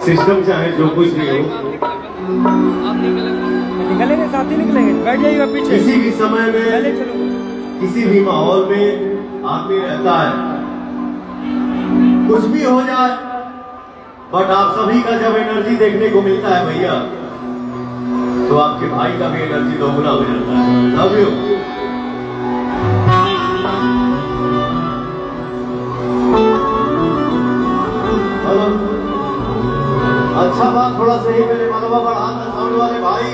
System चाहे जो कुछ भी हो, निकलेंगे साथ ही निकलेंगे, बैठ जाइएगा पीछे। किसी भी समय पहले में चलो। किसी भी माहौल में आदमी रहता है, कुछ भी हो जाए, बट आप सभी का जब एनर्जी देखने को मिलता है भैया, तो आपके भाई का भी एनर्जी दोगुना हो जाता है। Love you. हेलो, अच्छा बात, थोड़ा सही पे लेवल बढ़ा दो, साउंड वाले भाई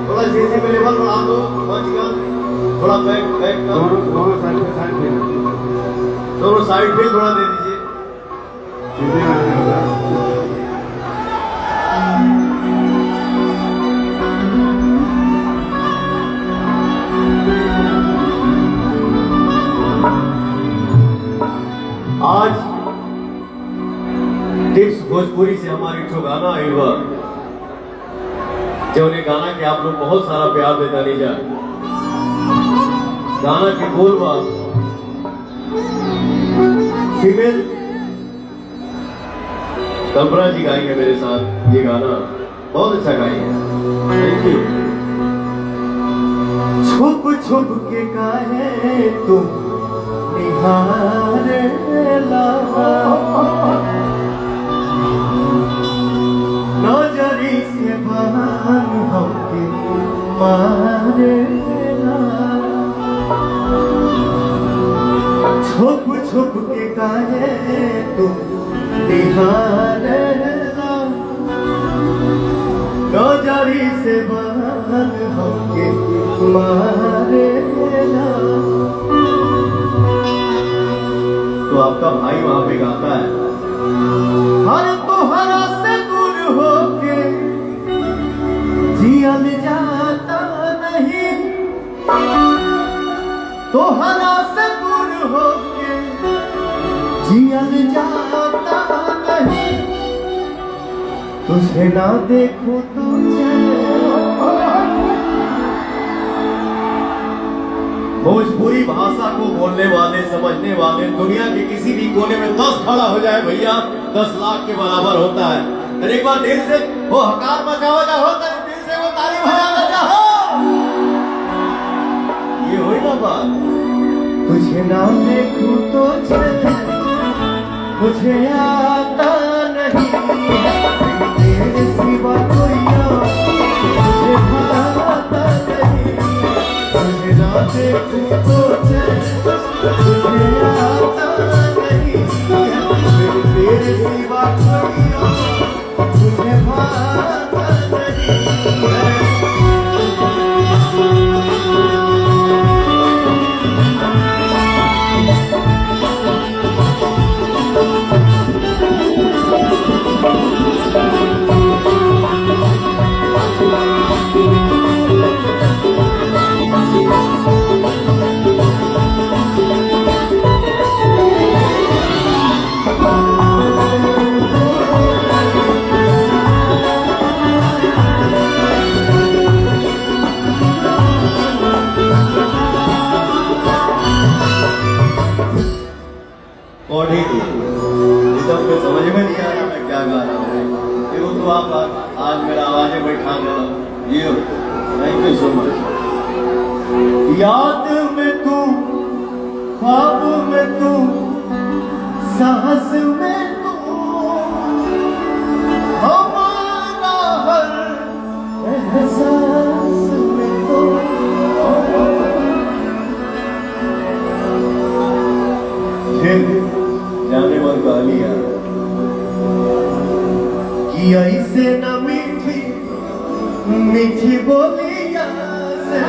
थोड़ा सही पे लेवल बढ़ा दो, थोड़ा बैक बैक दोनों साइड पे थोड़ा दे दीजिए। आज टिप्स भोजपुरी से हमारी जो गाना आई हुआ, जो उन्हें गाना के आप लोग बहुत सारा प्यार देता नहीं जा। गाना के बोल बात फीमेल कल्पना जी गाई है मेरे साथ ये गाना, बहुत अच्छा गाई है। Thank you. छुप छुप के काहे तुम निहारे नजरी से बहन होके मारे, छुप छुप के काहे तुम निहारे नजरी से बहन होके मारे। तो आपका भाई वहां पे गाता है, हर तोहरा से दूर होके जियल जाता नहीं, तोहरा से दूर होके जियल जाता नहीं, तुझे ना देखूं तो भोजपुरी भाषा को बोलने वाले, समझने वाले दुनिया के किसी भी कोने में 10 खड़ा हो जाए भैया, 10 लाख के बराबर होता है। तो एक बार दिल से वो हकार मचावा जा हो, दिल से वो तारीफ भरा जा हो, ये हो ना बात। तुझे ना देखूं तो मुझे आता नहीं, तेरे सिवा कोई मुझे भाता नहीं, तुझे ना देखूं तो मुझे आता नहीं, तेरे सिवा कोई मुझे भाता नहीं। और एकदम समझ में नहीं आ रहा मैं क्या गा रहा हूँ, देखो तो आप आज मेरा आवाज़ें बैठा देना ये। Thank you so much. याद में तू, ख्वाब में तू, सांस में तू, हमारा हर एहसास में तू, जाने मन गा लिया कि ऐसे न मीठी मीठी बोलिया से